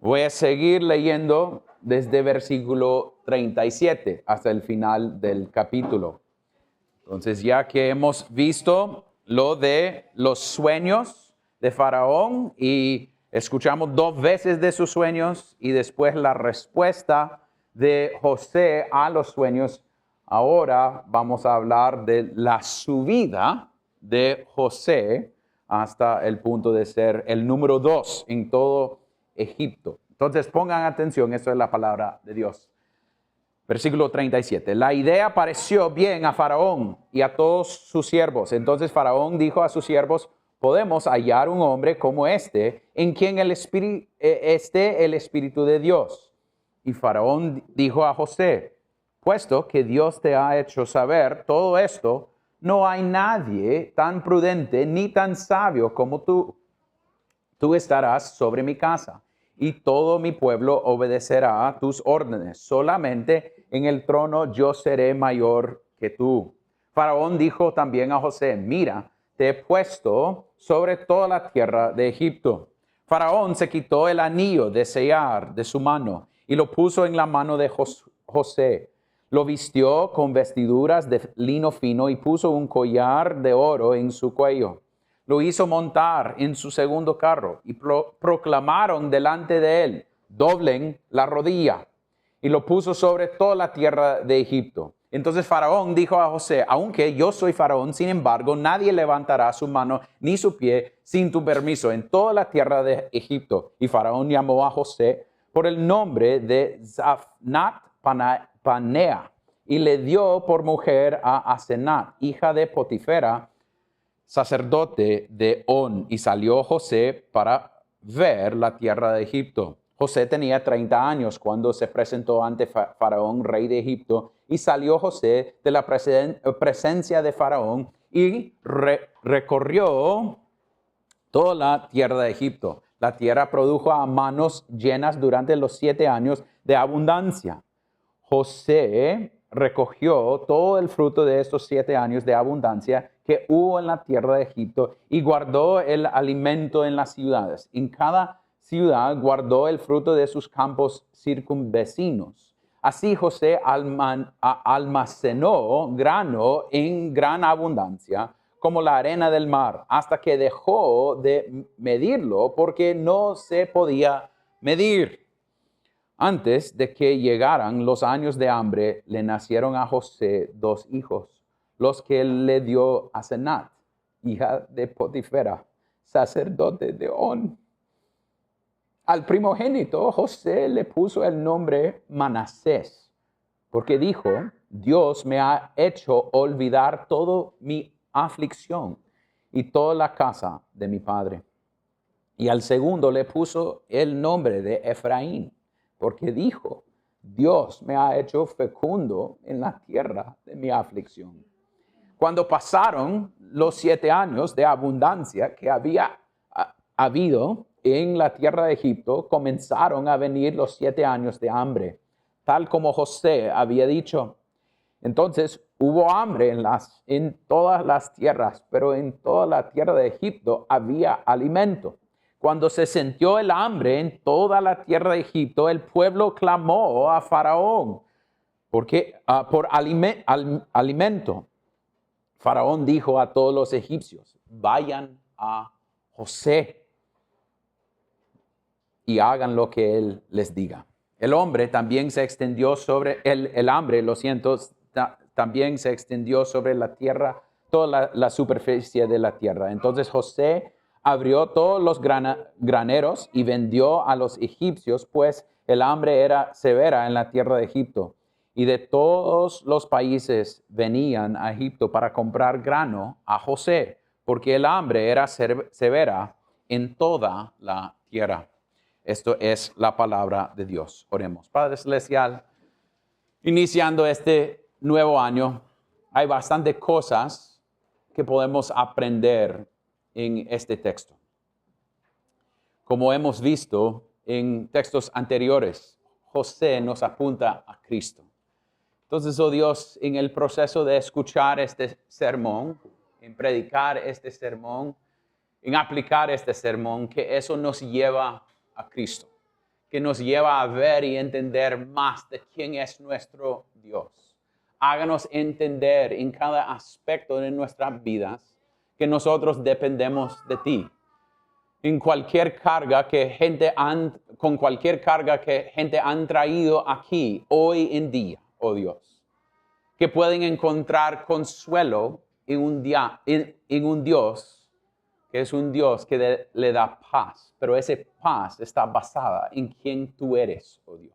Voy a seguir leyendo desde versículo 37 hasta el final del capítulo. Entonces, ya que hemos visto lo de los sueños de Faraón y escuchamos 2 veces de sus sueños y después la respuesta de José a los sueños, ahora vamos a hablar de la subida de José hasta el punto de ser el número 2 en todo Egipto. Entonces pongan atención, esto es la palabra de Dios. Versículo 37. La idea pareció bien a Faraón y a todos sus siervos. Entonces Faraón dijo a sus siervos: podemos hallar un hombre como este, en quien esté el Espíritu de Dios. Y Faraón dijo a José: puesto que Dios te ha hecho saber todo esto, no hay nadie tan prudente ni tan sabio como tú. Tú estarás sobre mi casa, y todo mi pueblo obedecerá a tus órdenes. Solamente en el trono yo seré mayor que tú. Faraón dijo también a José: mira, te he puesto sobre toda la tierra de Egipto. Faraón se quitó el anillo de sellar de su mano y lo puso en la mano de José. Lo vistió con vestiduras de lino fino y puso un collar de oro en su cuello. Lo hizo montar en su segundo carro y proclamaron delante de él: doblen la rodilla. Y lo puso sobre toda la tierra de Egipto. Entonces Faraón dijo a José: aunque yo soy Faraón, sin embargo, nadie levantará su mano ni su pie sin tu permiso en toda la tierra de Egipto. Y Faraón llamó a José por el nombre de Zaphnath Panea y le dio por mujer a Asenat, hija de Potifera, sacerdote de On, y salió José para ver la tierra de Egipto. José tenía 30 años cuando se presentó ante Faraón, rey de Egipto, y salió José de la presencia de Faraón y recorrió toda la tierra de Egipto. La tierra produjo a manos llenas durante los 7 años de abundancia. José recogió todo el fruto de estos 7 años de abundancia que hubo en la tierra de Egipto y guardó el alimento en las ciudades. En cada ciudad guardó el fruto de sus campos circunvecinos. Así José almacenó grano en gran abundancia, como la arena del mar, hasta que dejó de medirlo porque no se podía medir. Antes de que llegaran los años de hambre, le nacieron a José 2 hijos, los que le dio Asenat, hija de Potifera, sacerdote de On. Al primogénito José le puso el nombre Manasés, porque dijo: Dios me ha hecho olvidar toda mi aflicción y toda la casa de mi padre. Y al segundo le puso el nombre de Efraín, porque dijo: Dios me ha hecho fecundo en la tierra de mi aflicción. Cuando pasaron los 7 años de abundancia que había habido en la tierra de Egipto, comenzaron a venir los 7 años de hambre, tal como José había dicho. Entonces hubo hambre en todas las tierras, pero en toda la tierra de Egipto había alimento. Cuando se sintió el hambre en toda la tierra de Egipto, el pueblo clamó a Faraón por alimento. Faraón dijo a todos los egipcios: vayan a José y hagan lo que él les diga. El hambre también se extendió sobre también se extendió sobre la tierra, toda la superficie de la tierra. Entonces José abrió todos los graneros y vendió a los egipcios, pues el hambre era severa en la tierra de Egipto. Y de todos los países venían a Egipto para comprar grano a José, porque el hambre era severa en toda la tierra. Esto es la palabra de Dios. Oremos. Padre Celestial, iniciando este nuevo año, hay bastantes cosas que podemos aprender en este texto. Como hemos visto en textos anteriores, José nos apunta a Cristo. Entonces, oh Dios, en el proceso de escuchar este sermón, en predicar este sermón, en aplicar este sermón, que eso nos lleva a Cristo. que nos lleva a ver y entender más de quién es nuestro Dios. Háganos entender en cada aspecto de nuestras vidas que nosotros dependemos de ti. Con cualquier carga que gente han traído aquí hoy en día, oh Dios, que pueden encontrar consuelo en un Dios que es un Dios que le da paz, pero esa paz está basada en quien tú eres, oh Dios.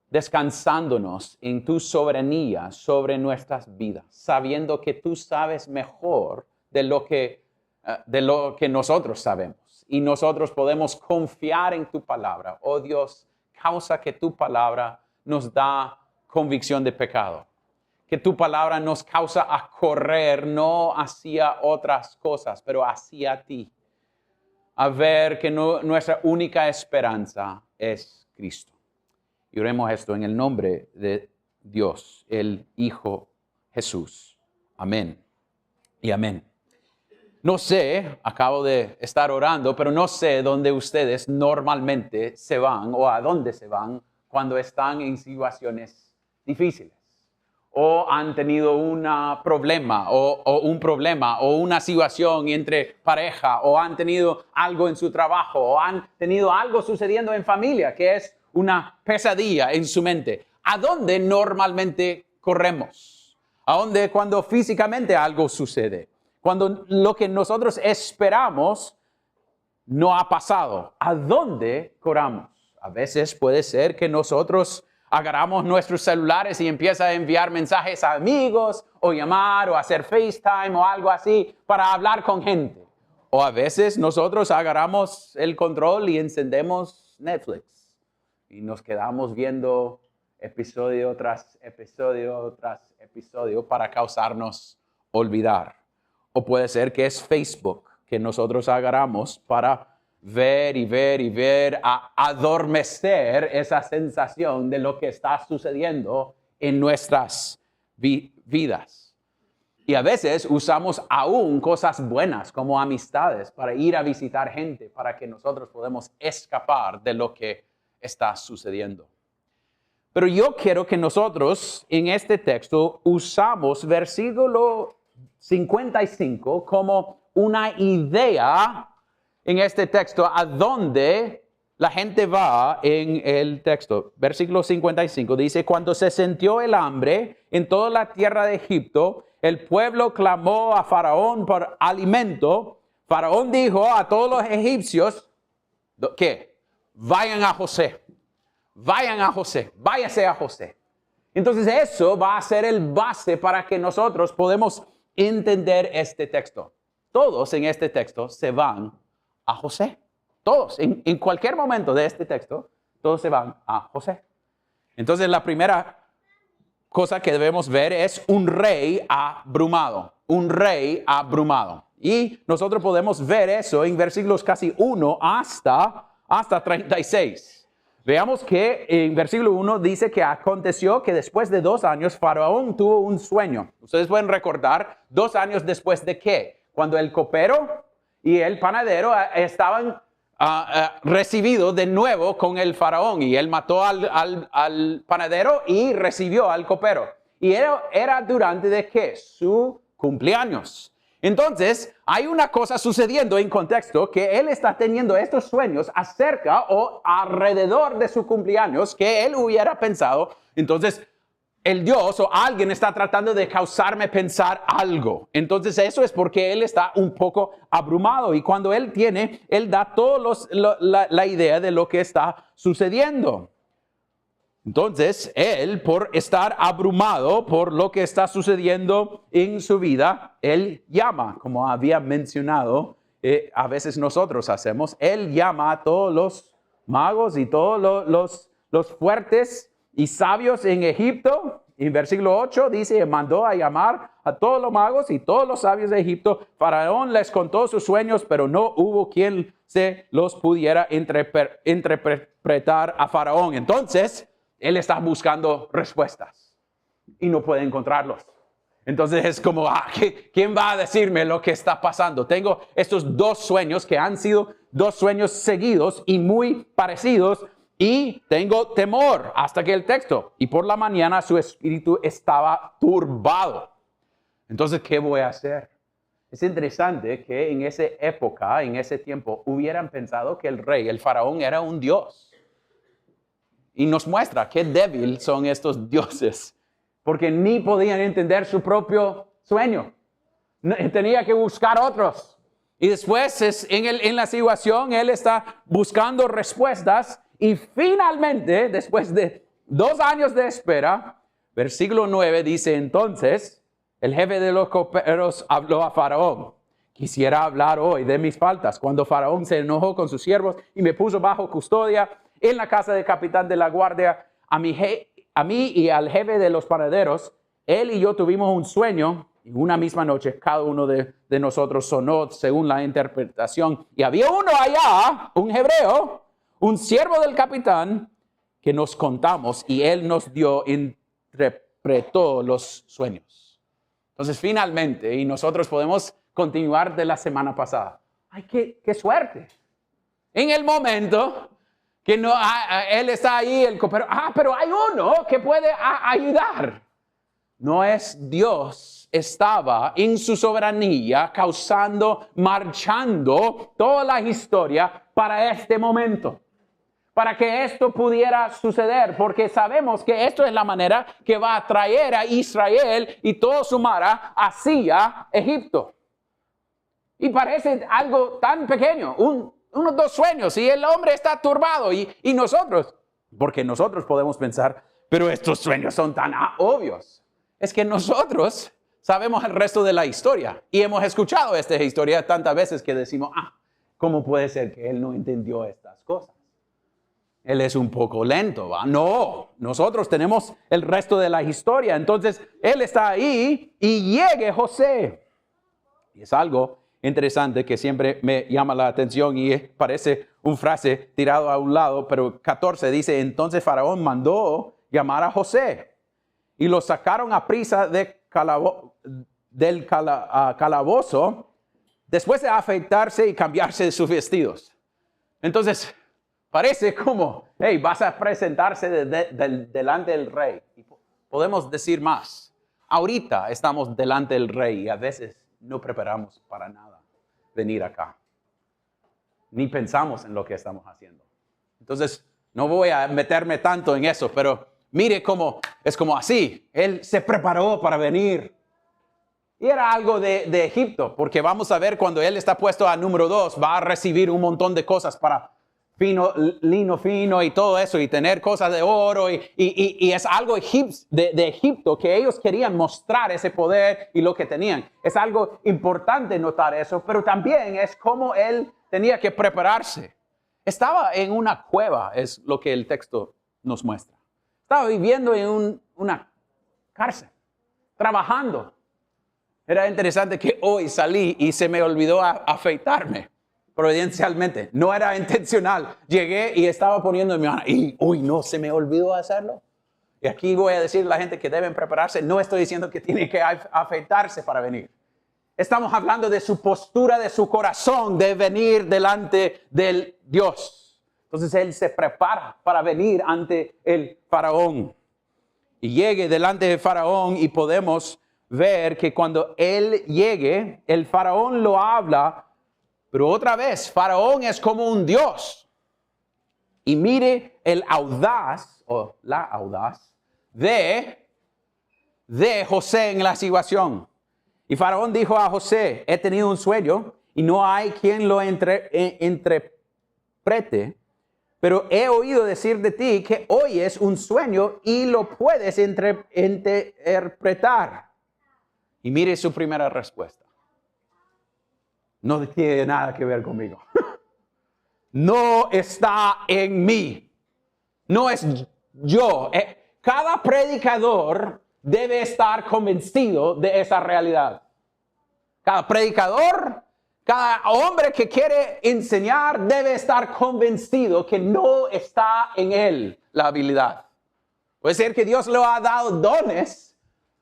Descansándonos en tu soberanía sobre nuestras vidas, sabiendo que tú sabes mejor de lo que nosotros sabemos. Y nosotros podemos confiar en tu palabra. Oh Dios, causa que tu palabra nos da convicción de pecado. Que tu palabra nos causa a correr no hacia otras cosas, pero hacia ti. A ver que nuestra única esperanza es Cristo. Y oremos esto en el nombre de Dios, el Hijo Jesús. Amén y amén. No sé, acabo de estar orando, pero no sé dónde ustedes normalmente se van o a dónde se van cuando están en situaciones difíciles. O han tenido un problema o una situación entre pareja, o han tenido algo en su trabajo, o han tenido algo sucediendo en familia que es una pesadilla en su mente. ¿A dónde normalmente corremos? ¿A dónde cuando físicamente algo sucede? Cuando lo que nosotros esperamos no ha pasado. ¿A dónde corramos? A veces puede ser que nosotros agarramos nuestros celulares y empieza a enviar mensajes a amigos o llamar o hacer FaceTime o algo así para hablar con gente. O a veces nosotros agarramos el control y encendemos Netflix y nos quedamos viendo episodio tras episodio tras episodio para causarnos olvidar. O puede ser que es Facebook que nosotros agarramos para ver y ver y ver, a adormecer esa sensación de lo que está sucediendo en nuestras vidas. Y a veces usamos aún cosas buenas como amistades para ir a visitar gente, para que nosotros podamos escapar de lo que está sucediendo. Pero yo quiero que nosotros en este texto usamos versículo 55 como una idea en este texto a dónde la gente va en el texto. Versículo 55 dice, cuando se sintió el hambre en toda la tierra de Egipto, el pueblo clamó a Faraón por alimento. Faraón dijo a todos los egipcios, ¿qué? Vayan a José, váyase a José. Entonces eso va a ser el base para que nosotros podamos entender este texto. Todos en este texto se van a José. Todos, en cualquier momento de este texto, todos se van a José. Entonces la primera cosa que debemos ver es un rey abrumado. Un rey abrumado. Y nosotros podemos ver eso en versículos casi 1 hasta 36. Veamos que en versículo 1 dice que aconteció que después de 2 años Faraón tuvo un sueño. Ustedes pueden recordar 2 años después de qué? Cuando el copero y el panadero estaban recibidos de nuevo con el faraón. Y él mató al panadero y recibió al copero. Y era durante de qué? Su cumpleaños. Entonces, hay una cosa sucediendo en contexto que él está teniendo estos sueños acerca o alrededor de su cumpleaños que él hubiera pensado. Entonces, el Dios o alguien está tratando de causarme pensar algo. Entonces, eso es porque él está un poco abrumado. Y cuando él da la idea de lo que está sucediendo. Entonces, él, por estar abrumado por lo que está sucediendo en su vida, él llama, como había mencionado, a veces nosotros hacemos, él llama a todos los magos y todos los fuertes y sabios en Egipto. En versículo 8 dice, mandó a llamar a todos los magos y todos los sabios de Egipto. Faraón les contó sus sueños, pero no hubo quien se los pudiera interpretar a Faraón. Entonces, él está buscando respuestas y no puede encontrarlos. Entonces es como, ¿quién va a decirme lo que está pasando? Tengo estos 2 sueños que han sido 2 sueños seguidos y muy parecidos y tengo temor hasta que el texto. Y por la mañana su espíritu estaba turbado. Entonces, ¿qué voy a hacer? Es interesante que en esa época, en ese tiempo, hubieran pensado que el rey, el faraón, era un dios. Y nos muestra qué débil son estos dioses, porque ni podían entender su propio sueño. Tenía que buscar otros. Y después, en la situación, él está buscando respuestas y finalmente, después de 2 años de espera, versículo 9 dice, entonces, el jefe de los coperos habló a Faraón. Quisiera hablar hoy de mis faltas. Cuando Faraón se enojó con sus siervos y me puso bajo custodia en la casa del capitán de la guardia, a mí y al jefe de los panaderos, él y yo tuvimos un sueño. En una misma noche, cada uno de nosotros sonó según la interpretación. Y había uno allá, un hebreo, un siervo del capitán, que nos contamos y él nos interpretó los sueños. Entonces, finalmente, y nosotros podemos continuar de la semana pasada. ¡Ay, qué suerte! En el momento que no, él está ahí, el copero. Pero hay uno que puede ayudar. No es Dios, estaba en su soberanía marchando toda la historia para este momento. Para que esto pudiera suceder, porque sabemos que esto es la manera que va a traer a Israel y todo su mara hacia Egipto. Y parece algo tan pequeño, unos 2 sueños, y el hombre está turbado, y nosotros, porque nosotros podemos pensar, pero estos sueños son tan obvios. Es que nosotros sabemos el resto de la historia, y hemos escuchado esta historia tantas veces que decimos, ¿cómo puede ser que él no entendió estas cosas? Él es un poco lento, ¿va? No, nosotros tenemos el resto de la historia. Entonces, él está ahí y llegue José. Y es algo interesante que siempre me llama la atención y parece una frase tirado a un lado, pero 14 dice, entonces Faraón mandó llamar a José y lo sacaron a prisa del calabozo después de afeitarse y cambiarse de sus vestidos. Entonces, parece como, vas a presentarse delante del rey. Y podemos decir más. Ahorita estamos delante del rey y a veces no preparamos para nada venir acá. Ni pensamos en lo que estamos haciendo. Entonces, no voy a meterme tanto en eso, pero mire cómo es como así. Él se preparó para venir. Y era algo de Egipto, porque vamos a ver cuando él está puesto a número 2, va a recibir un montón de cosas para lino fino y todo eso, y tener cosas de oro, y es algo de Egipto que ellos querían mostrar ese poder y lo que tenían. Es algo importante notar eso, pero también es como él tenía que prepararse. Estaba en una cueva, es lo que el texto nos muestra. Estaba viviendo en una cárcel, trabajando. Era interesante que hoy salí y se me olvidó afeitarme. Providencialmente, no era intencional. Llegué y estaba poniendo mi mano y no, se me olvidó hacerlo. Y aquí voy a decir a la gente que deben prepararse. No estoy diciendo que tienen que afeitarse para venir. Estamos hablando de su postura, de su corazón, de venir delante del Dios. Entonces él se prepara para venir ante el faraón. Y llegue delante del faraón y podemos ver que cuando él llegue, el faraón lo habla. Pero otra vez, Faraón es como un dios. Y mire el audaz, o la audaz, de José en la situación. Y Faraón dijo a José, he tenido un sueño y no hay quien lo interprete. Pero he oído decir de ti que oyes un sueño y lo puedes interpretar. Y mire su primera respuesta. No tiene nada que ver conmigo. No está en mí. No es yo. Cada predicador debe estar convencido de esa realidad. Cada predicador, cada hombre que quiere enseñar debe estar convencido que no está en él la habilidad. Puede ser que Dios le ha dado dones,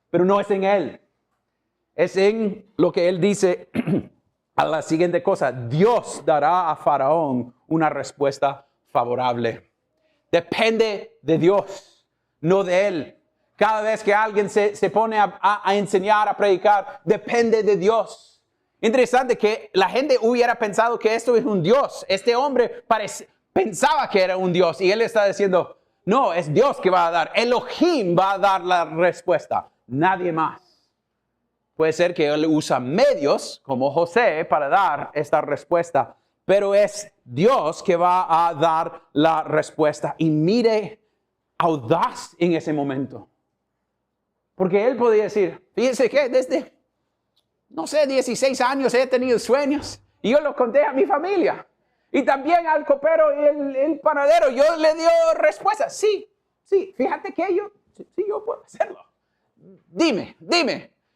pero no es en él. Es en lo que él dice a la siguiente cosa. Dios dará a Faraón una respuesta favorable. Depende de Dios, no de él. Cada vez que alguien se pone a enseñar, a predicar, depende de Dios. Interesante que la gente hubiera pensado que esto es un Dios. Este hombre pensaba que era un Dios y él está diciendo, no, es Dios que va a dar. Elohim va a dar la respuesta, nadie más. Puede ser que él usa medios como José para dar esta respuesta, pero es Dios que va a dar la respuesta. Y mire, audaz en ese momento. Porque él podía decir, fíjense que desde, 16 años he tenido sueños y yo los conté a mi familia. Y también al copero y el panadero, yo le dio respuesta. Sí, fíjate que yo puedo hacerlo. Dime.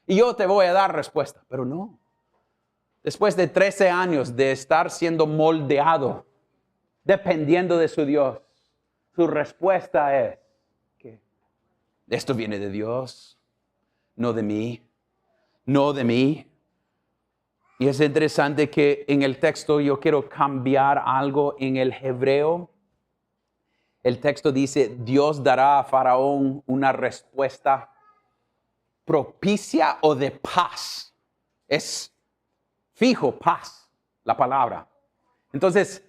Y yo te voy a dar respuesta. Pero no. Después de 13 años de estar siendo moldeado, dependiendo de su Dios, su respuesta es que esto viene de Dios, no de mí. Y es interesante que en el texto yo quiero cambiar algo en el hebreo. El texto dice, Dios dará a Faraón una respuesta propicia o de paz. Es fijo, paz, la palabra. Entonces,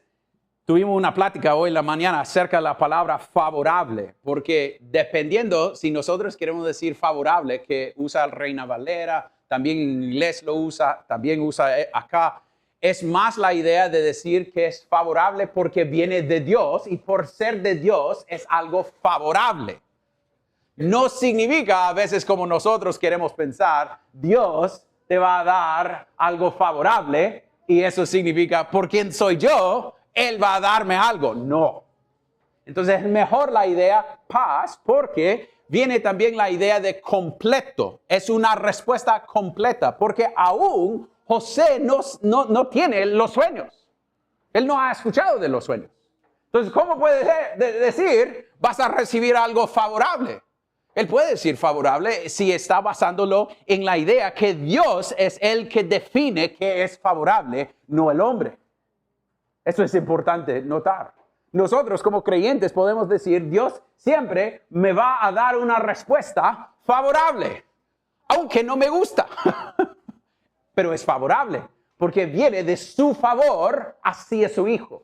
tuvimos una plática hoy en la mañana acerca de la palabra favorable, porque dependiendo, si nosotros queremos decir favorable, que usa el Reina Valera, también en inglés lo usa, también usa acá, es más la idea de decir que es favorable porque viene de Dios y por ser de Dios es algo favorable. No significa a veces como nosotros queremos pensar, Dios te va a dar algo favorable y eso significa por quién soy yo, Él va a darme algo. No. Entonces es mejor la idea paz porque viene también la idea de completo. Es una respuesta completa porque aún José no tiene los sueños. Él no ha escuchado de los sueños. Entonces, ¿cómo puede decir vas a recibir algo favorable? Él puede decir favorable si está basándolo en la idea que Dios es el que define qué es favorable, no el hombre. Eso es importante notar. Nosotros como creyentes podemos decir, Dios siempre me va a dar una respuesta favorable, aunque no me gusta. Pero es favorable, porque viene de su favor hacia su Hijo.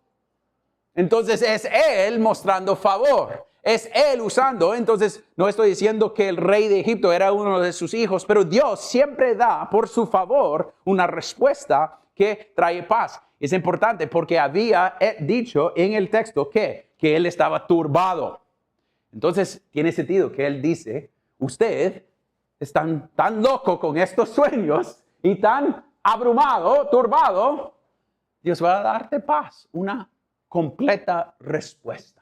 Entonces es Él mostrando favor. Es Él usando, entonces no estoy diciendo que el rey de Egipto era uno de sus hijos, pero Dios siempre da por su favor una respuesta que trae paz. Es importante porque había dicho en el texto que Él estaba turbado. Entonces tiene sentido que Él dice, usted está tan loco con estos sueños y tan abrumado, turbado, Dios va a darte paz, una completa respuesta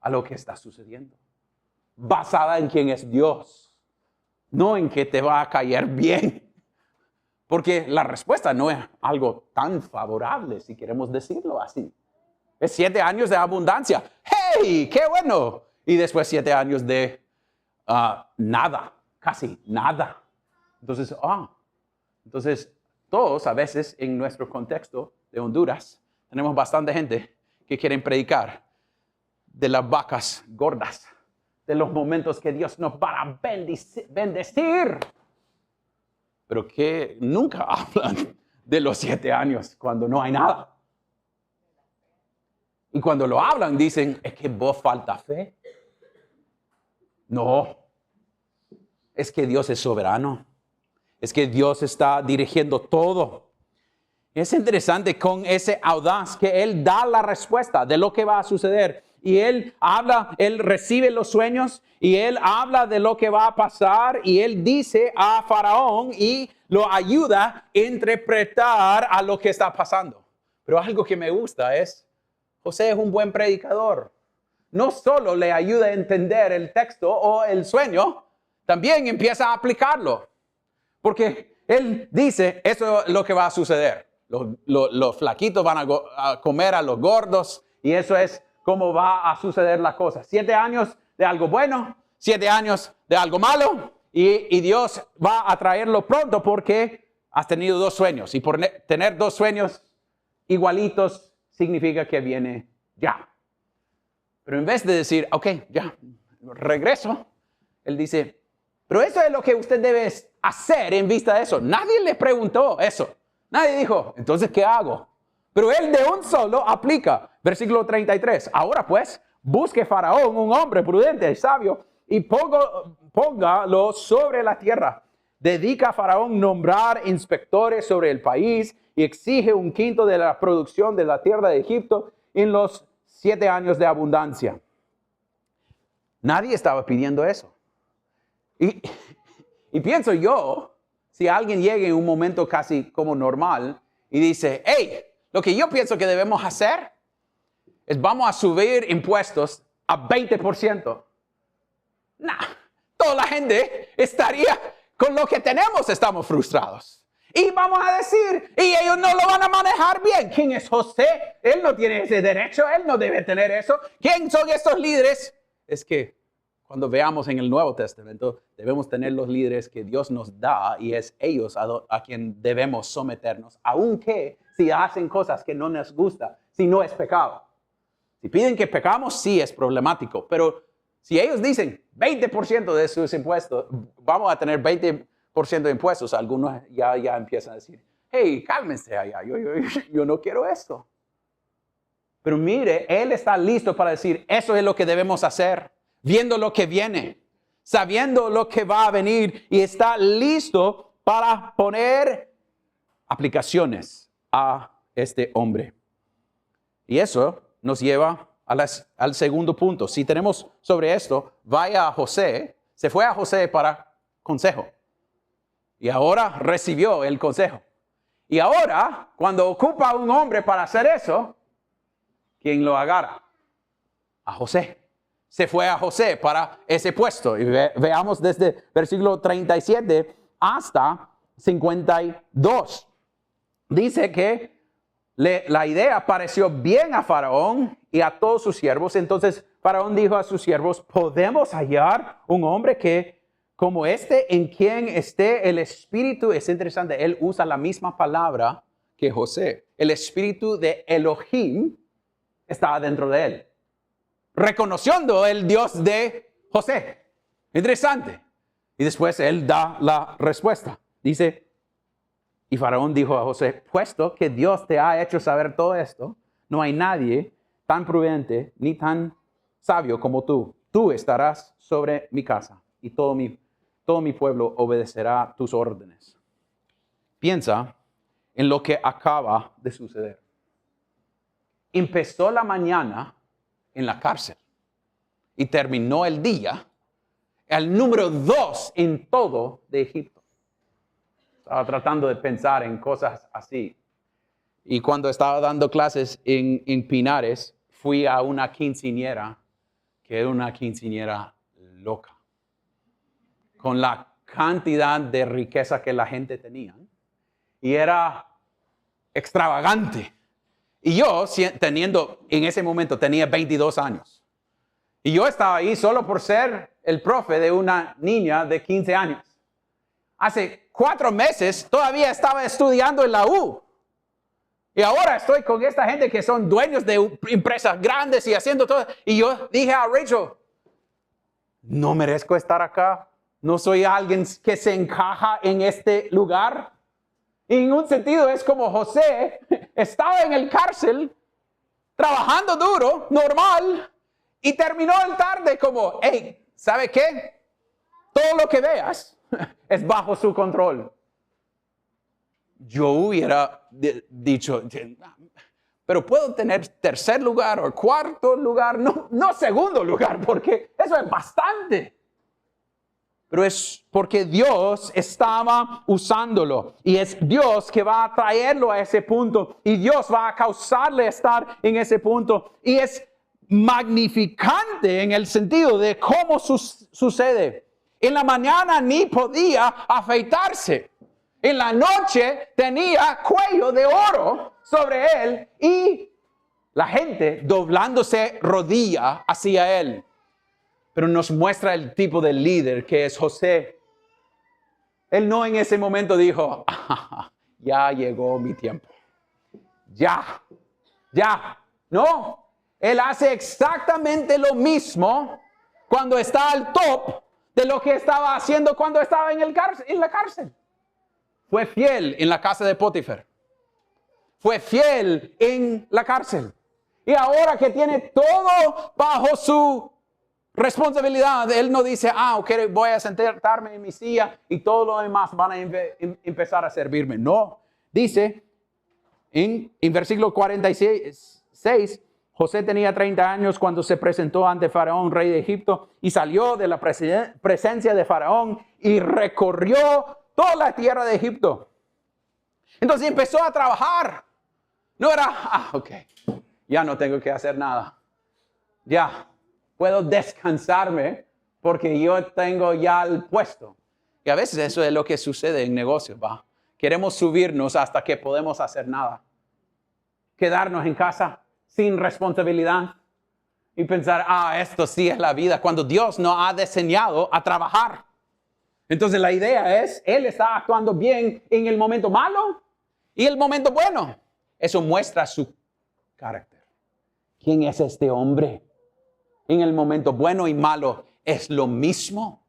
a lo que está sucediendo, basada en quién es Dios, no en que te va a caer bien, porque la respuesta no es algo tan favorable, si queremos decirlo así. Es 7 años de abundancia. ¡Hey! ¡Qué bueno! Y después 7 años de nada, casi nada. Entonces, todos a veces en nuestro contexto de Honduras, tenemos bastante gente que quieren predicar de las vacas gordas, de los momentos que Dios nos va a bendecir, pero que nunca hablan de los 7 años cuando no hay nada. Y cuando lo hablan dicen, es que vos falta fe. No, es que Dios es soberano, es que Dios está dirigiendo todo. Es interesante con ese audaz que Él da la respuesta de lo que va a suceder. Y Él habla, Él recibe los sueños y Él habla de lo que va a pasar y Él dice a Faraón y lo ayuda a interpretar a lo que está pasando. Pero algo que me gusta es, José es un buen predicador. No solo le ayuda a entender el texto o el sueño, también empieza a aplicarlo. Porque Él dice, eso es lo que va a suceder. Los flaquitos van a comer a los gordos y eso es cómo va a suceder la cosa. 7 años de algo bueno, 7 años de algo malo y Dios va a traerlo pronto porque has tenido 2 sueños. Y por tener 2 sueños igualitos significa que viene ya. Pero en vez de decir, ok, ya, regreso, él dice, pero eso es lo que usted debe hacer en vista de eso. Nadie le preguntó eso. Nadie dijo, entonces, ¿qué hago? Pero él de un solo aplica. Versículo 33. Ahora pues, busque Faraón un hombre prudente y sabio y póngalo sobre la tierra. Dedica a Faraón nombrar inspectores sobre el país y exige 1/5 de la producción de la tierra de Egipto en los 7 años de abundancia. Nadie estaba pidiendo eso. Y pienso yo, si alguien llega en un momento casi como normal y dice, hey, lo que yo pienso que debemos hacer es vamos a subir impuestos a 20%. Toda la gente estaría con lo que tenemos, estamos frustrados. Y vamos a decir, y ellos no lo van a manejar bien. ¿Quién es José? Él no tiene ese derecho, él no debe tener eso. ¿Quién son estos líderes? Es que cuando veamos en el Nuevo Testamento, debemos tener los líderes que Dios nos da y es ellos a quien debemos someternos, aunque si hacen cosas que no nos gusta, si no es pecado. Si piden que pecamos, sí es problemático, pero si ellos dicen 20% de sus impuestos, vamos a tener 20% de impuestos, algunos ya empiezan a decir, hey, cálmense allá, yo no quiero esto. Pero mire, él está listo para decir, eso es lo que debemos hacer, viendo lo que viene, sabiendo lo que va a venir y está listo para poner aplicaciones a este hombre. Y eso nos lleva al segundo punto. Si tenemos sobre esto, vaya a José, se fue a José para consejo. Y ahora recibió el consejo. Y ahora, cuando ocupa a un hombre para hacer eso, ¿quién lo agarra? A José. Se fue a José para ese puesto. Y veamos desde versículo 37 hasta 52. Dice que la idea pareció bien a Faraón y a todos sus siervos. Entonces Faraón dijo a sus siervos, ¿podemos hallar un hombre que como en quien esté el espíritu? Es interesante, él usa la misma palabra que José. El espíritu de Elohim estaba dentro de él, reconociendo el Dios de José. Interesante. Y después él da la respuesta. Dice, y Faraón dijo a José, puesto que Dios te ha hecho saber todo esto, no hay nadie tan prudente ni tan sabio como tú. Tú estarás sobre mi casa y todo mi pueblo obedecerá tus órdenes. Piensa en lo que acaba de suceder. Empezó la mañana en la cárcel y terminó el día el número 2 en todo de Egipto. Estaba tratando de pensar en cosas así. Y cuando estaba dando clases en Pinares, fui a una quinceañera que era una quinceañera loca. Con la cantidad de riqueza que la gente tenía. Y era extravagante. Y yo, en ese momento, tenía 22 años. Y yo estaba ahí solo por ser el profe de una niña de 15 años. Hace 4 meses todavía estaba estudiando en la U. Y ahora estoy con esta gente que son dueños de empresas grandes y haciendo todo. Y yo dije a Rachel, no merezco estar acá. No soy alguien que se encaja en este lugar. En un sentido es como José estaba en el cárcel, trabajando duro, normal, y terminó el tarde como, hey, ¿sabe qué? Todo lo que veas es bajo su control. Yo hubiera dicho, pero puedo tener tercer lugar o cuarto lugar, no segundo lugar, porque eso es bastante. Pero es porque Dios estaba usándolo y es Dios que va a traerlo a ese punto y Dios va a causarle estar en ese punto. Y es magnificante en el sentido de cómo sucede. En la mañana ni podía afeitarse. En la noche tenía cuello de oro sobre él y la gente doblándose rodilla hacia él. Pero nos muestra el tipo de líder que es José. Él no en ese momento dijo, ya llegó mi tiempo. Ya. No, él hace exactamente lo mismo cuando está al top de lo que estaba haciendo cuando estaba en la cárcel. Fue fiel en la casa de Potifar. Fue fiel en la cárcel. Y ahora que tiene todo bajo su responsabilidad, él no dice, ok, voy a sentarme en mi silla y todo lo demás van a empezar a servirme. No, dice en versículo 46, José tenía 30 años cuando se presentó ante Faraón, rey de Egipto, y salió de la presencia de Faraón y recorrió toda la tierra de Egipto. Entonces empezó a trabajar. No era, ok, ya no tengo que hacer nada. Ya, puedo descansarme porque yo tengo ya el puesto. Y a veces eso es lo que sucede en negocios, ¿va? Queremos subirnos hasta que podemos hacer nada. Quedarnos en casa sin responsabilidad y pensar, esto sí es la vida, cuando Dios nos ha diseñado a trabajar. Entonces la idea es, Él está actuando bien en el momento malo y el momento bueno. Eso muestra su carácter. ¿Quién es este hombre? En el momento bueno y malo es lo mismo.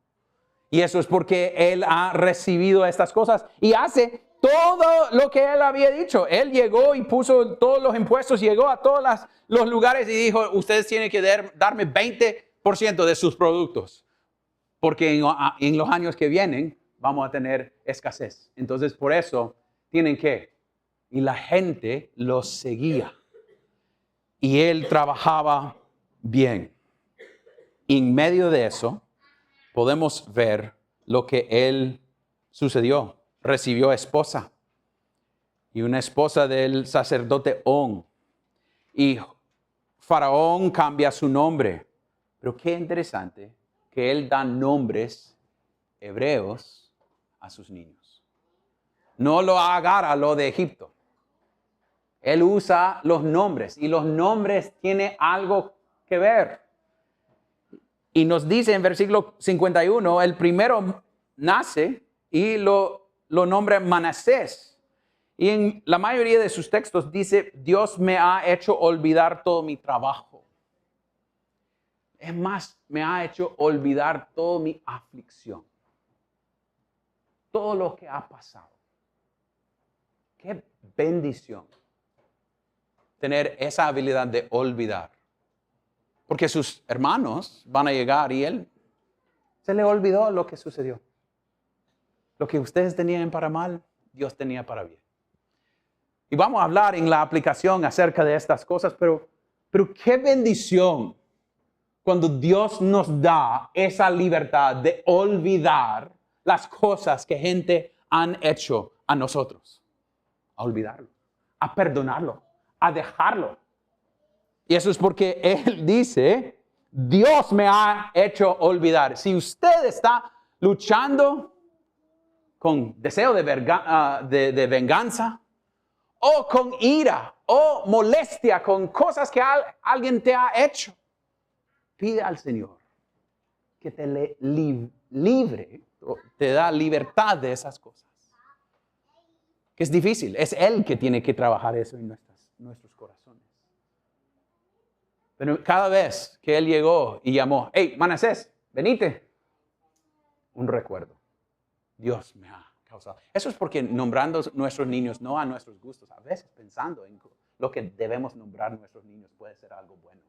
Y eso es porque Él ha recibido estas cosas y hace todo lo que Él había dicho. Él llegó y puso todos los impuestos, llegó a todos los lugares y dijo, ustedes tienen que darme 20% de sus productos. Porque en los años que vienen vamos a tener escasez. Entonces por eso tienen que. Y la gente los seguía. Y Él trabajaba bien. En medio de eso, podemos ver lo que Él sucedió. Recibió esposa. Y una esposa del sacerdote On. Y Faraón cambia su nombre. Pero qué interesante que Él da nombres hebreos a sus niños. No lo agarra lo de Egipto. Él usa los nombres y los nombres tienen algo que ver. Y nos dice en versículo 51, el primero nace y lo nombra Manasés. Y en la mayoría de sus textos dice, Dios me ha hecho olvidar todo mi trabajo. Es más, me ha hecho olvidar toda mi aflicción. Todo lo que ha pasado. Qué bendición tener esa habilidad de olvidar. Porque sus hermanos van a llegar y él se le olvidó lo que sucedió. Lo que ustedes tenían para mal, Dios tenía para bien. Y vamos a hablar en la aplicación acerca de estas cosas, pero qué bendición cuando Dios nos da esa libertad de olvidar las cosas que gente han hecho a nosotros. A olvidarlo, a perdonarlo, a dejarlo. Y eso es porque Él dice, Dios me ha hecho olvidar. Si usted está luchando con deseo de venganza, o con ira, o molestia con cosas que alguien te ha hecho, pide al Señor que te libre, te da libertad de esas cosas. Que es difícil, es Él que tiene que trabajar eso en nuestros corazones. Pero cada vez que Él llegó y llamó, hey, Manasés, venite, un recuerdo. Dios me ha causado. Eso es porque nombrando a nuestros niños, no a nuestros gustos, a veces pensando en lo que debemos nombrar a nuestros niños puede ser algo bueno.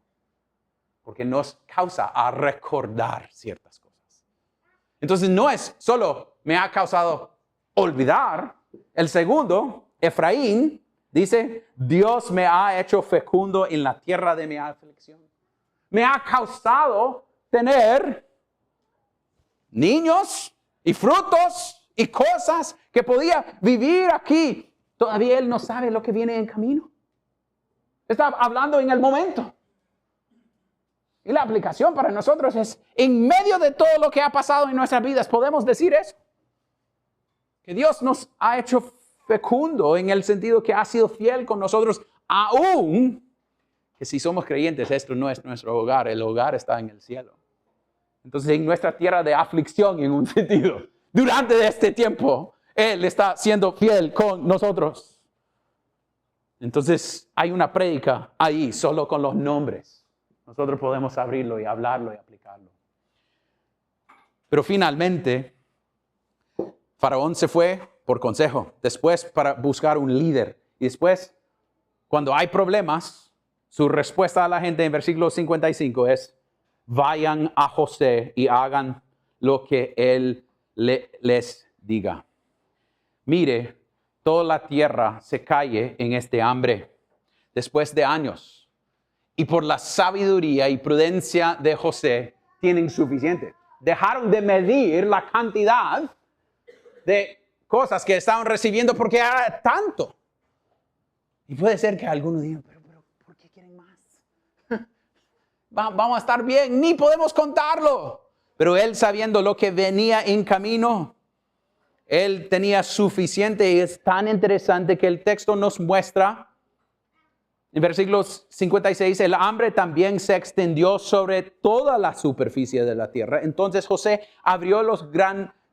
Porque nos causa a recordar ciertas cosas. Entonces no es solo me ha causado olvidar. El segundo, Efraín, dice, Dios me ha hecho fecundo en la tierra de mi aflicción. Me ha causado tener niños y frutos y cosas que podía vivir aquí. Todavía él no sabe lo que viene en camino. Está hablando en el momento. Y la aplicación para nosotros es, en medio de todo lo que ha pasado en nuestras vidas, podemos decir eso. Que Dios nos ha hecho fecundo en el sentido que ha sido fiel con nosotros, aún que si somos creyentes, esto no es nuestro hogar, el hogar está en el cielo. Entonces, en nuestra tierra de aflicción, en un sentido, durante este tiempo, Él está siendo fiel con nosotros. Entonces hay una prédica ahí solo con los nombres. Nosotros podemos abrirlo y hablarlo y aplicarlo. Pero finalmente, Faraón se fue por consejo. Después para buscar un líder. Y después, cuando hay problemas, su respuesta a la gente en versículo 55 es: vayan a José y hagan lo que él les diga. Mire, toda la tierra se cae en este hambre después de años. Y por la sabiduría y prudencia de José, tienen suficiente. Dejaron de medir la cantidad de cosas que estaban recibiendo porque era tanto. Y puede ser que algunos digan, pero ¿por qué quieren más? Vamos a estar bien, ni podemos contarlo. Pero él, sabiendo lo que venía en camino, él tenía suficiente. Y es tan interesante que el texto nos muestra, en versículos 56, el hambre también se extendió sobre toda la superficie de la tierra. Entonces José abrió los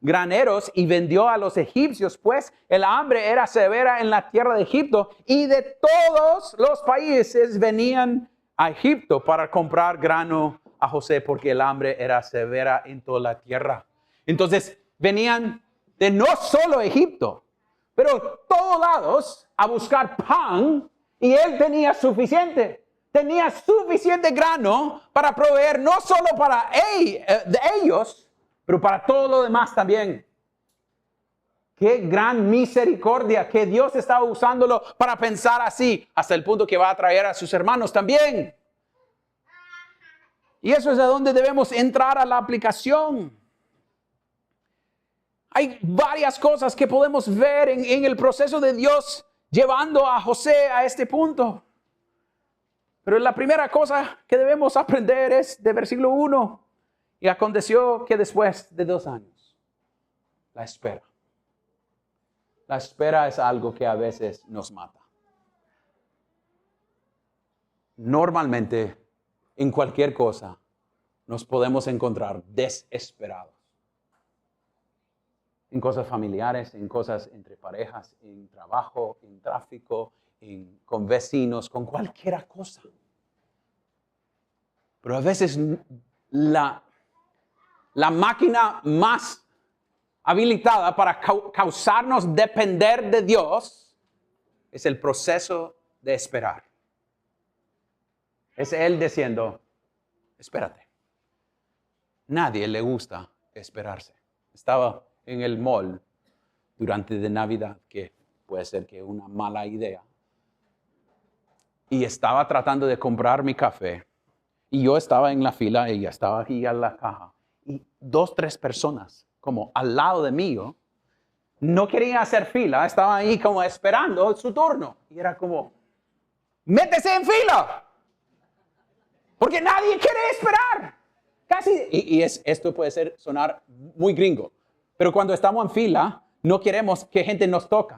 graneros y vendió a los egipcios, pues el hambre era severa en la tierra de Egipto, y de todos los países venían a Egipto para comprar grano a José, porque el hambre era severa en toda la tierra. Entonces venían de no solo Egipto, pero todos lados a buscar pan, y él tenía suficiente. Tenía suficiente grano para proveer no solo para ellos, pero para todo lo demás también. Qué gran misericordia que Dios estaba usándolo para pensar así, hasta el punto que va a traer a sus hermanos también. Y eso es a donde debemos entrar a la aplicación. Hay varias cosas que podemos ver en el proceso de Dios llevando a José a este punto. Pero la primera cosa que debemos aprender es de versículo 1. Y aconteció que después de 2 años, la espera. La espera es algo que a veces nos mata. Normalmente, en cualquier cosa, nos podemos encontrar desesperados. En cosas familiares, en cosas entre parejas, en trabajo, en tráfico, con vecinos, con cualquier cosa. Pero a veces la máquina más habilitada para causarnos depender de Dios es el proceso de esperar. Es Él diciendo, espérate. Nadie le gusta esperarse. Estaba en el mall durante de Navidad, que puede ser que una mala idea. Y estaba tratando de comprar mi café. Y yo estaba en la fila y ella estaba aquí a la caja. Y 2, 3 personas, como al lado de mí, no querían hacer fila. Estaban ahí como esperando su turno. Y era como, métese en fila. Porque nadie quiere esperar. Casi. Y esto puede sonar muy gringo. Pero cuando estamos en fila, no queremos que gente nos toque.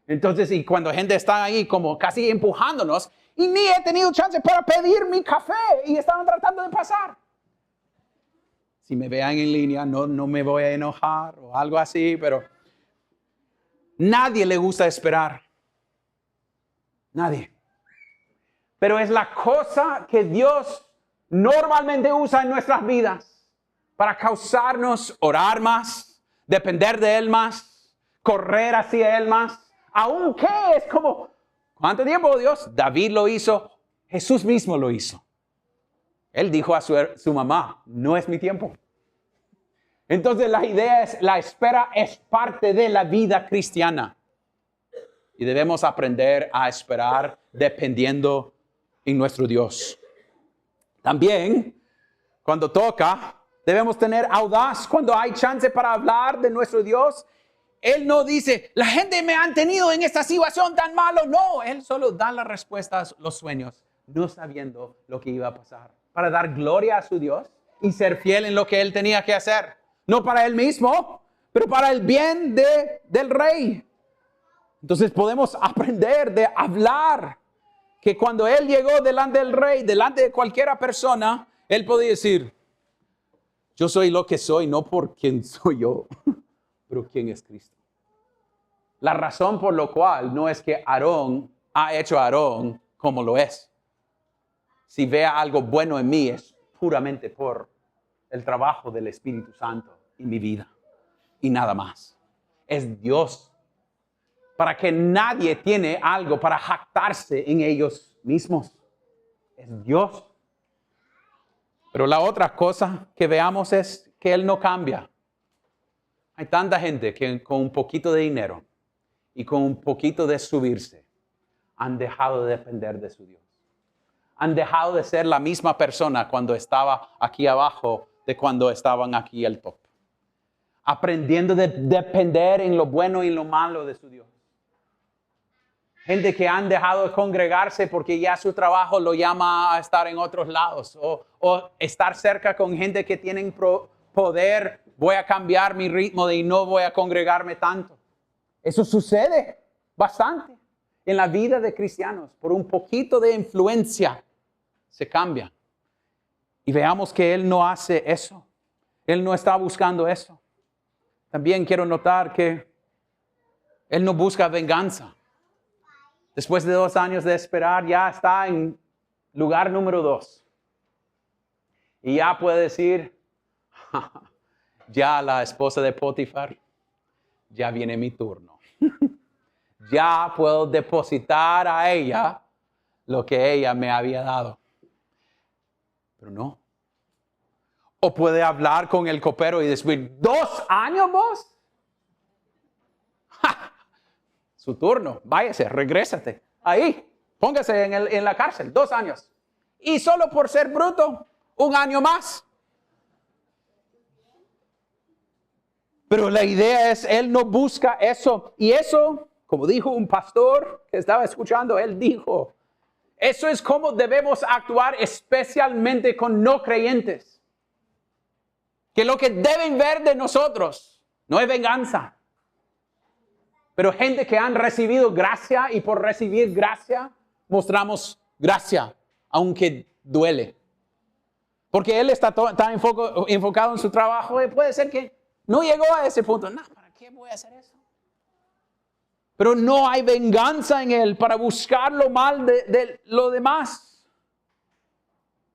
Entonces, y cuando gente está ahí como casi empujándonos, y ni he tenido chance para pedir mi café, y estaban tratando de pasar. Si me vean en línea, no me voy a enojar o algo así, pero nadie le gusta esperar. Nadie. Pero es la cosa que Dios normalmente usa en nuestras vidas para causarnos orar más, depender de Él más, correr hacia Él más. Aunque es como, ¿cuánto tiempo, Dios? David lo hizo, Jesús mismo lo hizo. Él dijo a su mamá, no es mi tiempo. Entonces la idea es, la espera es parte de la vida cristiana. Y debemos aprender a esperar dependiendo en nuestro Dios. También, cuando toca, debemos tener audaz cuando hay chance para hablar de nuestro Dios. Él no dice, la gente me han tenido en esta situación tan malo. No, Él solo da la respuesta a los sueños, no sabiendo lo que iba a pasar. Para dar gloria a su Dios y ser fiel en lo que Él tenía que hacer. No para Él mismo, pero para el bien del rey. Entonces podemos aprender de hablar. Que cuando Él llegó delante del rey, delante de cualquiera persona, Él podía decir, yo soy lo que soy, no por quien soy yo. Pero ¿quién es Cristo? La razón por la cual no es que Aarón ha hecho a Aarón como lo es. Si vea algo bueno en mí es puramente por el trabajo del Espíritu Santo en mi vida y nada más. Es Dios. Para que nadie tiene algo para jactarse en ellos mismos. Es Dios. Pero la otra cosa que veamos es que Él no cambia. Hay tanta gente que con un poquito de dinero y con un poquito de subirse han dejado de depender de su Dios. Han dejado de ser la misma persona cuando estaba aquí abajo de cuando estaban aquí al top. Aprendiendo de depender en lo bueno y en lo malo de su Dios. Gente que han dejado de congregarse porque ya su trabajo lo llama a estar en otros lados. O estar cerca con gente que tienen poder. Voy a cambiar mi ritmo y no voy a congregarme tanto. Eso sucede bastante en la vida de cristianos. Por un poquito de influencia se cambia. Y veamos que Él no hace eso. Él no está buscando eso. También quiero notar que Él no busca venganza. Después de 2 años de esperar, ya está en lugar número 2. Y ya puede decir, ya la esposa de Potifar, ya viene mi turno. Ya puedo depositar a ella lo que ella me había dado. Pero no. O puede hablar con el copero y decir, ¿2 años vos? ¡Ja! Su turno, váyase, regrésate. Ahí, póngase en la cárcel, 2 años. Y solo por ser bruto, 1 año más. Pero la idea es, Él no busca eso. Y eso, como dijo un pastor que estaba escuchando, él dijo, eso es como debemos actuar especialmente con no creyentes. Que lo que deben ver de nosotros no es venganza. Pero gente que han recibido gracia y por recibir gracia, mostramos gracia, aunque duele. Porque él está tan enfocado en su trabajo y puede ser que no llegó a ese punto. No, ¿para qué voy a hacer eso? Pero no hay venganza en él para buscar lo mal de lo demás.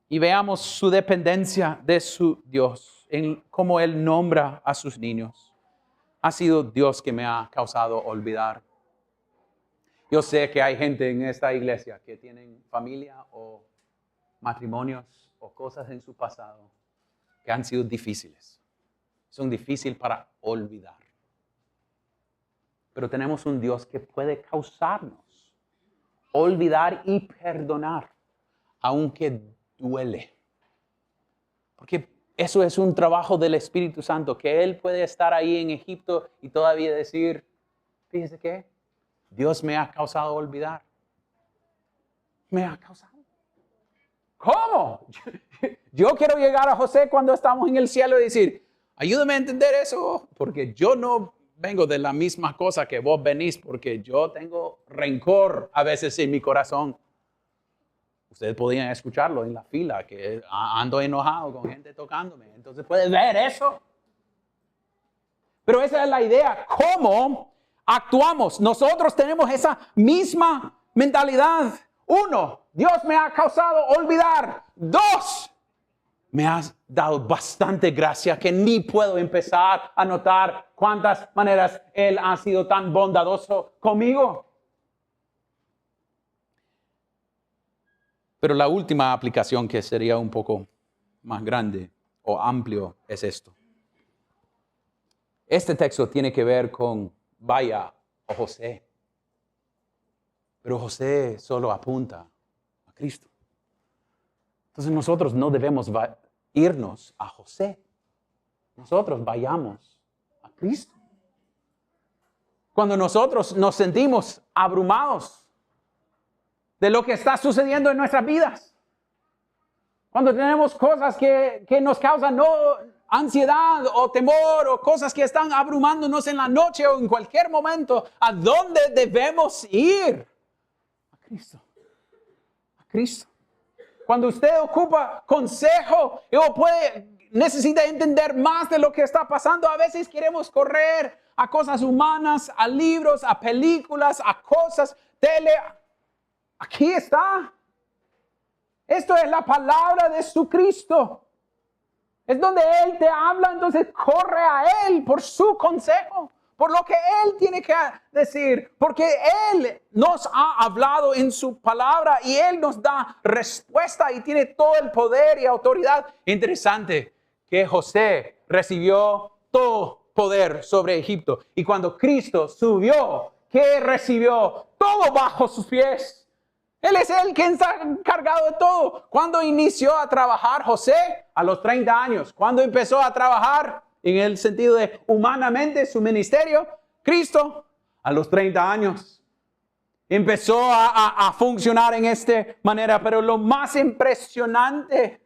Y veamos su dependencia de su Dios, en cómo él nombra a sus niños. Ha sido Dios que me ha causado olvidar. Yo sé que hay gente en esta iglesia que tienen familia o matrimonios o cosas en su pasado que han sido difíciles. Son difíciles para olvidar. Pero tenemos un Dios que puede causarnos olvidar y perdonar, aunque duele. Porque eso es un trabajo del Espíritu Santo, que Él puede estar ahí en Egipto y todavía decir, fíjese qué, Dios me ha causado olvidar. Me ha causado. ¿Cómo? Yo quiero llegar a José cuando estamos en el cielo y decir, ayúdame a entender eso, porque yo no vengo de la misma cosa que vos venís, porque yo tengo rencor a veces en mi corazón. Ustedes podían escucharlo en la fila, que ando enojado con gente tocándome. Entonces puedes ver eso. Pero esa es la idea. ¿Cómo actuamos? Nosotros tenemos esa misma mentalidad. 1, Dios me ha causado olvidar. 2, me has dado bastante gracia que ni puedo empezar a notar cuántas maneras Él ha sido tan bondadoso conmigo. Pero la última aplicación, que sería un poco más grande o amplio, es esto. Este texto tiene que ver con vaya o José. Pero José solo apunta a Cristo. Entonces nosotros no debemos irnos a José. Nosotros vayamos a Cristo. Cuando nosotros nos sentimos abrumados de lo que está sucediendo en nuestras vidas. Cuando tenemos cosas que nos causan ansiedad o temor o cosas que están abrumándonos en la noche o en cualquier momento, ¿a dónde debemos ir? A Cristo. A Cristo. Cuando usted ocupa consejo o necesita entender más de lo que está pasando, a veces queremos correr a cosas humanas, a libros, a películas, a cosas, tele. Aquí está. Esto es la palabra de Jesucristo. Es donde Él te habla, entonces corre a Él por su consejo, por lo que Él tiene que decir, porque Él nos ha hablado en su palabra y Él nos da respuesta y tiene todo el poder y autoridad. Interesante que José recibió todo poder sobre Egipto y cuando Cristo subió, ¿qué recibió? Todo bajo sus pies. Él es el que está encargado de todo. ¿Cuándo inició a trabajar José? A los 30 años. ¿Cuándo empezó a trabajar en el sentido de humanamente su ministerio? Cristo, a los 30 años. Empezó a funcionar en esta manera. Pero lo más impresionante,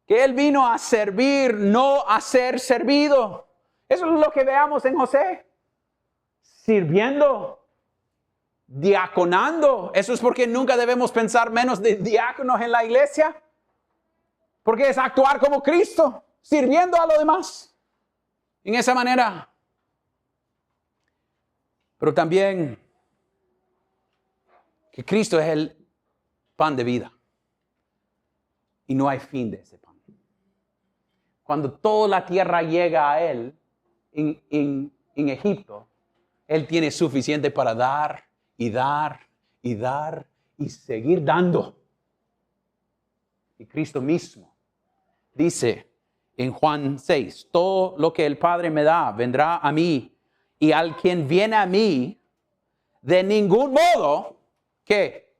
que Él vino a servir, no a ser servido. Eso es lo que veamos en José. Sirviendo. Diaconando. Eso es porque nunca debemos pensar menos de diáconos en la iglesia. Porque es actuar como Cristo, sirviendo a los demás. En esa manera. Pero también que Cristo es el pan de vida. Y no hay fin de ese pan. Cuando toda la tierra llega a Él en Egipto, Él tiene suficiente para dar. Y dar, y dar, y seguir dando. Y Cristo mismo dice en Juan 6, todo lo que el Padre me da vendrá a mí, y al quien viene a mí, de ningún modo que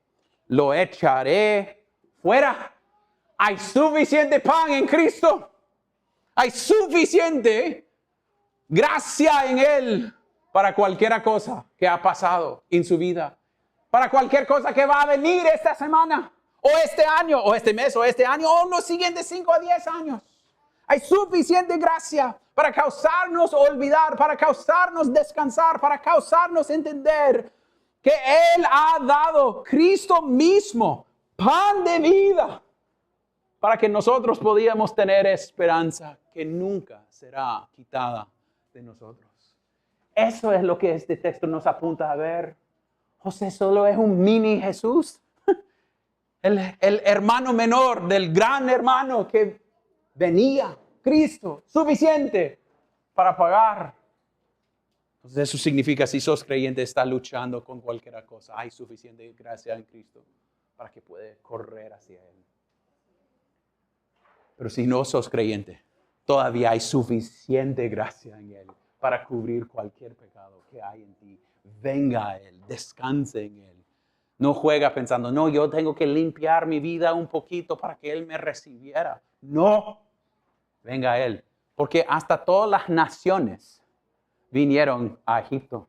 lo echaré fuera. Hay suficiente pan en Cristo. Hay suficiente gracia en Él. Para cualquier cosa que ha pasado en su vida. Para cualquier cosa que va a venir esta semana. O este año. O este mes. O este año. O los siguientes 5 a 10 años. Hay suficiente gracia para causarnos olvidar. Para causarnos descansar. Para causarnos entender que Él ha dado Cristo mismo. Pan de vida. Para que nosotros podamos tener esperanza que nunca será quitada de nosotros. Eso es lo que este texto nos apunta a ver. José solo es un mini Jesús. El hermano menor del gran hermano que venía. Cristo, suficiente para pagar. Entonces eso significa, si sos creyente, estás luchando con cualquier cosa. Hay suficiente gracia en Cristo para que puedas correr hacia Él. Pero si no sos creyente, todavía hay suficiente gracia en Él para cubrir cualquier pecado que hay en ti. Venga a Él, descanse en Él. No juega pensando, no, yo tengo que limpiar mi vida un poquito para que Él me recibiera. No, venga a Él. Porque hasta todas las naciones vinieron a Egipto.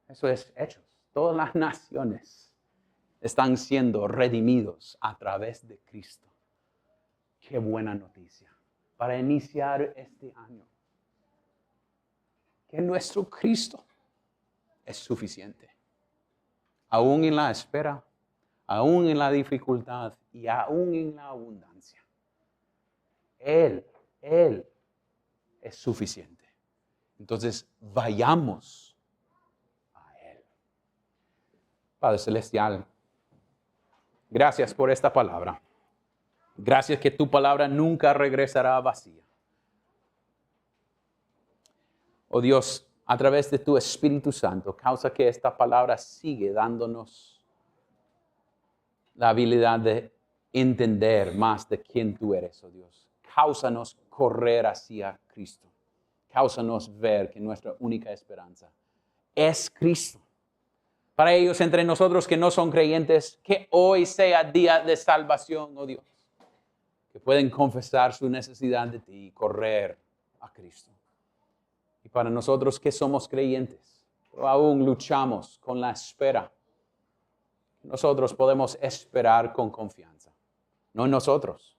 Eso es Hechos. Todas las naciones están siendo redimidos a través de Cristo. Qué buena noticia para iniciar este año. Que nuestro Cristo es suficiente. Aún en la espera, aún en la dificultad y aún en la abundancia. Él es suficiente. Entonces, vayamos a Él. Padre Celestial, gracias por esta palabra. Gracias que tu palabra nunca regresará vacía. Oh Dios, a través de tu Espíritu Santo, causa que esta palabra sigue dándonos la habilidad de entender más de quién tú eres, oh Dios. Cáusanos correr hacia Cristo. Cáusanos ver que nuestra única esperanza es Cristo. Para ellos entre nosotros que no son creyentes, que hoy sea día de salvación, oh Dios. Que pueden confesar su necesidad de ti y correr a Cristo. Y para nosotros que somos creyentes, pero aún luchamos con la espera. Nosotros podemos esperar con confianza. No en nosotros,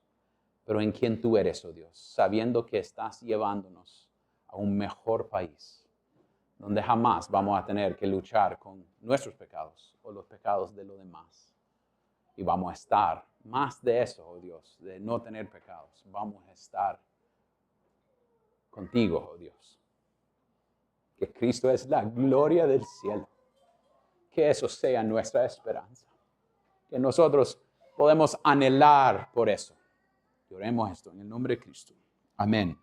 pero en quien tú eres, oh Dios. Sabiendo que estás llevándonos a un mejor país. Donde jamás vamos a tener que luchar con nuestros pecados o los pecados de los demás. Y vamos a estar, más de eso, oh Dios, de no tener pecados. Vamos a estar contigo, oh Dios. que Cristo es la gloria del cielo. Que eso sea nuestra esperanza. Que nosotros podemos anhelar por eso. Y oremos esto en el nombre de Cristo. Amén.